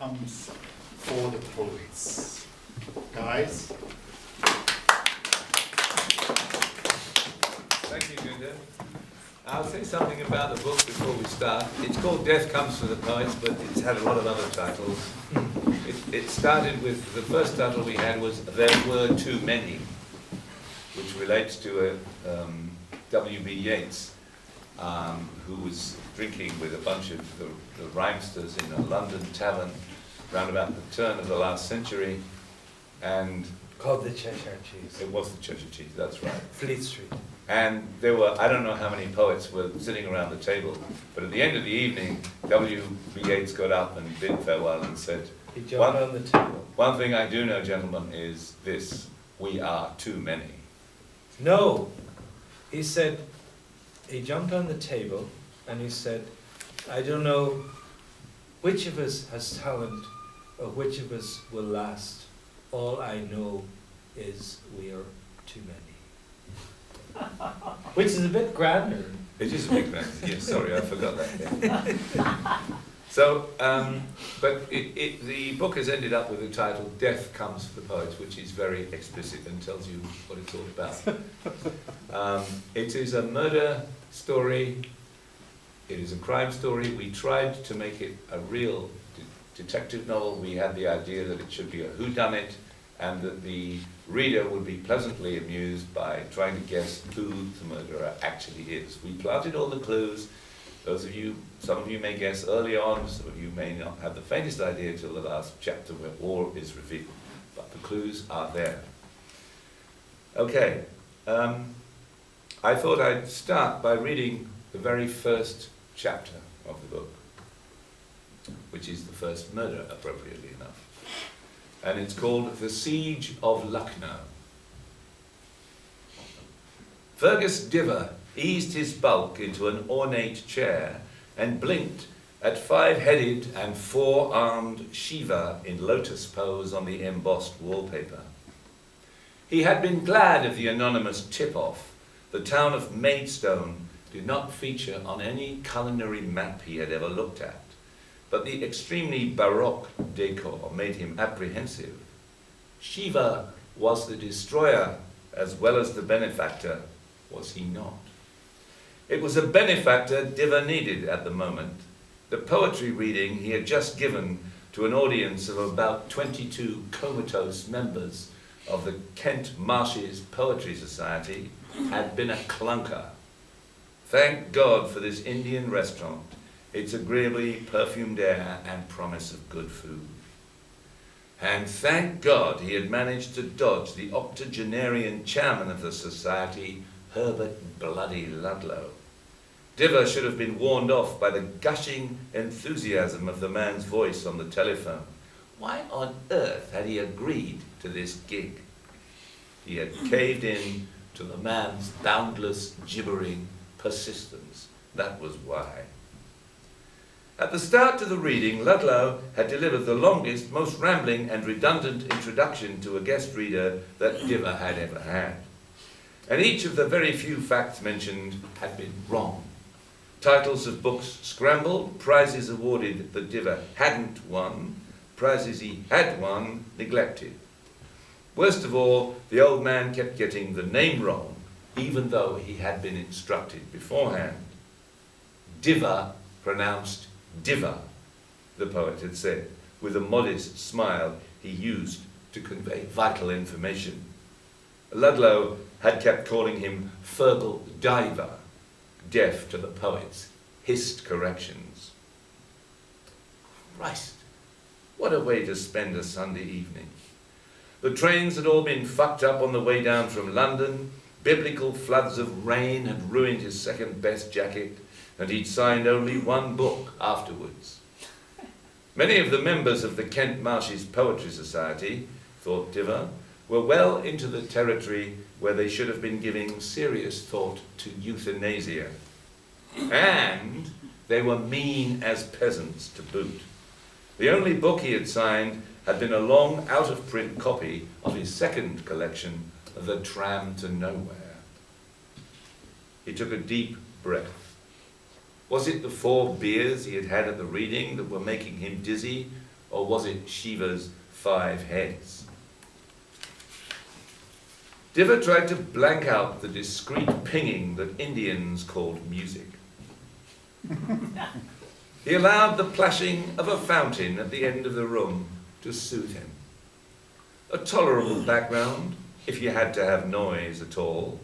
comes for the poets. Guys? Thank you, Gunther. I'll say something about the book before we start. It's called Death Comes for the Poets, but it's had a lot of other titles. It started with, the first title we had was There Were Too Many, which relates to W.B. Yeats, who was drinking with a bunch of the rhymesters in a London tavern round about the turn of the last century, and called the Cheshire Cheese. it was the Cheshire Cheese, that's right. Fleet Street. And there were, I don't know how many poets were sitting around the table, but at the end of the evening, W.B. Yeats got up and bid farewell and said, He jumped on the table. One thing I do know, gentlemen, is this: we are too many. No! He said, he jumped on the table and he said, I don't know which of us has talent or which of us will last. All I know is we are too many. Which is a bit grander. It is a big man. Yes, sorry, I forgot that. Yeah. So, but the book has ended up with the title Death Comes for the Poets, which is very explicit and tells you what it's all about. It is a murder story. It is a crime story. We tried to make it a real detective novel. We had the idea that it should be a whodunit, and that the reader would be pleasantly amused by trying to guess who the murderer actually is. We planted all the clues. Those of you, some of you may guess early on, some of you may not have the faintest idea till the last chapter where all is revealed. But the clues are there. Okay, I thought I'd start by reading the very first chapter of the book, which is the first murder, appropriately enough. And it's called The Siege of Lucknow. Fergus Diver eased his bulk into an ornate chair and blinked at five-headed and four-armed Shiva in lotus pose on the embossed wallpaper. He had been glad of the anonymous tip-off. The town of Maidstone did not feature on any culinary map he had ever looked at, but the extremely baroque decor made him apprehensive. Shiva was the destroyer as well as the benefactor, was he not? It was a benefactor Diver needed at the moment. The poetry reading he had just given to an audience of about 22 comatose members of the Kent Marshes Poetry Society had been a clunker. Thank God for this Indian restaurant, its agreeably perfumed air and promise of good food. And thank God he had managed to dodge the octogenarian chairman of the society, Herbert Bloody Ludlow. Diver should have been warned off by the gushing enthusiasm of the man's voice on the telephone. Why on earth had he agreed to this gig? He had caved in to the man's boundless, gibbering persistence. That was why. At the start to the reading, Ludlow had delivered the longest, most rambling and redundant introduction to a guest reader that Diver had ever had. And each of the very few facts mentioned had been wrong. Titles of books scrambled, prizes awarded that Diver hadn't won, prizes he had won neglected. Worst of all, the old man kept getting the name wrong, even though he had been instructed beforehand. Diver pronounced Diver, the poet had said, with a modest smile he used to convey vital information. Ludlow had kept calling him Fergal Diver, deaf to the poet's hissed corrections. Christ, what a way to spend a Sunday evening. The trains had all been fucked up on the way down from London. Biblical floods of rain had ruined his second-best jacket, and he'd signed only one book afterwards. Many of the members of the Kent Marshes Poetry Society, thought Diver, were well into the territory where they should have been giving serious thought to euthanasia. And they were mean as peasants to boot. The only book he had signed had been a long out-of-print copy of his second collection, The Tram to Nowhere. He took a deep breath. Was it the 4 beers he had had at the reading that were making him dizzy, or was it Shiva's 5 heads? Diva tried to blank out the discreet pinging that Indians called music. He allowed the plashing of a fountain at the end of the room to soothe him. A tolerable background, if you had to have noise at all.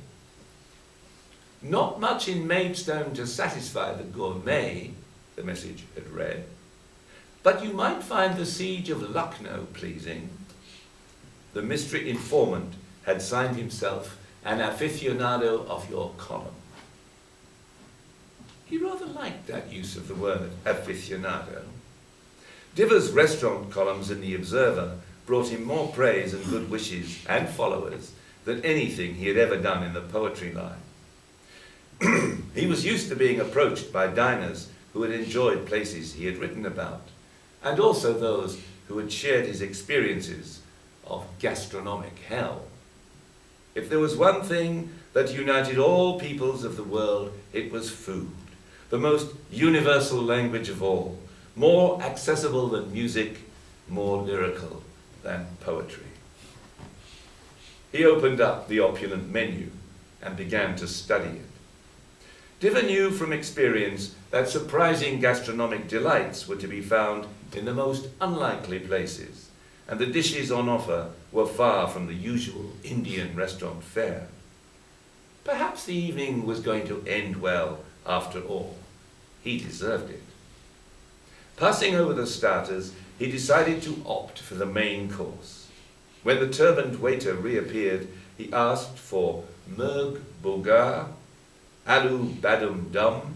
Not much in Maidstone to satisfy the gourmet, the message had read, but you might find the siege of Lucknow pleasing. The mystery informant had signed himself an aficionado of your column. He rather liked that use of the word aficionado. Diva's restaurant columns in the Observer brought him more praise and good wishes and followers than anything he had ever done in the poetry line. He was used to being approached by diners who had enjoyed places he had written about, and also those who had shared his experiences of gastronomic hell. If there was one thing that united all peoples of the world, it was food, the most universal language of all, more accessible than music, more lyrical than poetry. He opened up the opulent menu and began to study it. Diva knew from experience that surprising gastronomic delights were to be found in the most unlikely places, and the dishes on offer were far from the usual Indian restaurant fare. Perhaps the evening was going to end well after all. He deserved it. Passing over the starters, he decided to opt for the main course. When the turbaned waiter reappeared, he asked for murg bulgar, aloo badum dum,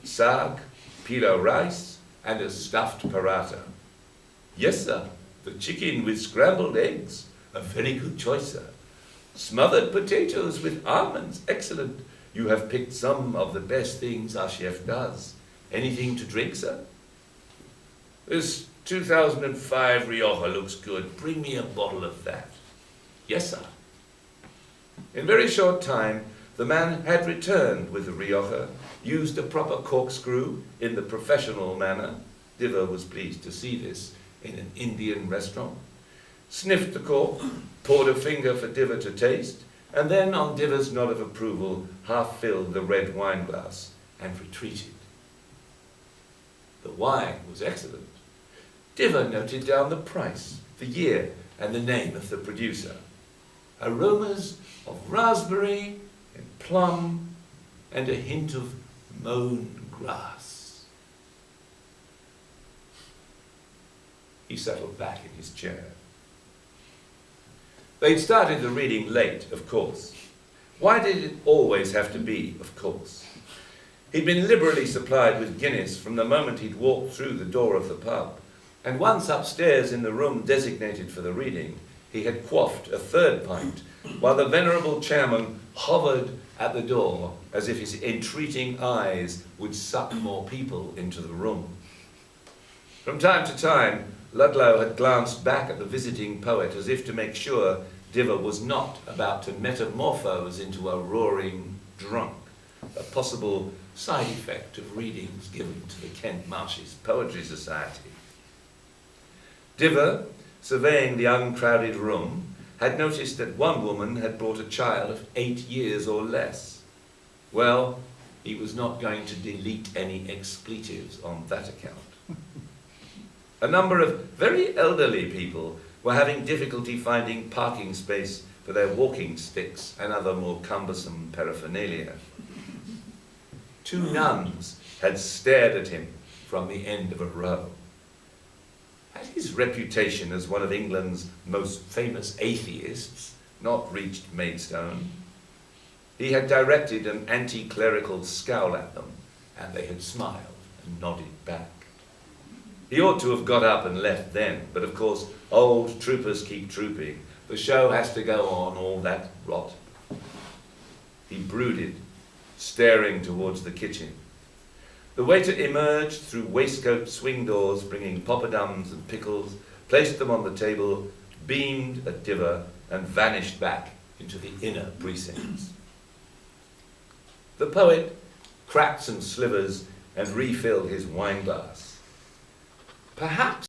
saag, pila rice, and a stuffed paratha. Yes, sir, the chicken with scrambled eggs, a very good choice, sir. Smothered potatoes with almonds, excellent. You have picked some of the best things our chef does. Anything to drink, sir? This 2005 Rioja looks good. Bring me a bottle of that. Yes, sir. In a very short time, the man had returned with the Rioja, used a proper corkscrew in the professional manner. Diva was pleased to see this in an Indian restaurant. Sniffed the cork, poured a finger for Diva to taste, and then, on Diva's nod of approval, half filled the red wine glass and retreated. The wine was excellent. Diva noted down the price, the year, and the name of the producer. Aromas of raspberry and plum, and a hint of mown grass. He settled back in his chair. They'd started the reading late, of course. Why did it always have to be, of course? He'd been liberally supplied with Guinness from the moment he'd walked through the door of the pub, and once upstairs in the room designated for the reading, he had quaffed a third pint, while the venerable chairman hovered at the door as if his entreating eyes would suck more people into the room. From time to time, Ludlow had glanced back at the visiting poet as if to make sure Diva was not about to metamorphose into a roaring drunk, a possible side effect of readings given to the Kent Marshes Poetry Society. Diva, surveying the uncrowded room, had noticed that one woman had brought a child of 8 years or less. Well, he was not going to delete any expletives on that account. A number of very elderly people were having difficulty finding parking space for their walking sticks and other more cumbersome paraphernalia. 2 nuns had stared at him from the end of a row. Had his reputation as one of England's most famous atheists not reached Maidstone? He had directed an anti-clerical scowl at them, and they had smiled and nodded back. He ought to have got up and left then, but of course, old troopers keep trooping. The show has to go on, all that rot. He brooded, staring towards the kitchen. The waiter emerged through waistcoat swing doors, bringing poppadoms and pickles, placed them on the table, beamed at Diva, and vanished back into the inner precincts. The poet cracked some slivers and refilled his wine glass. Perhaps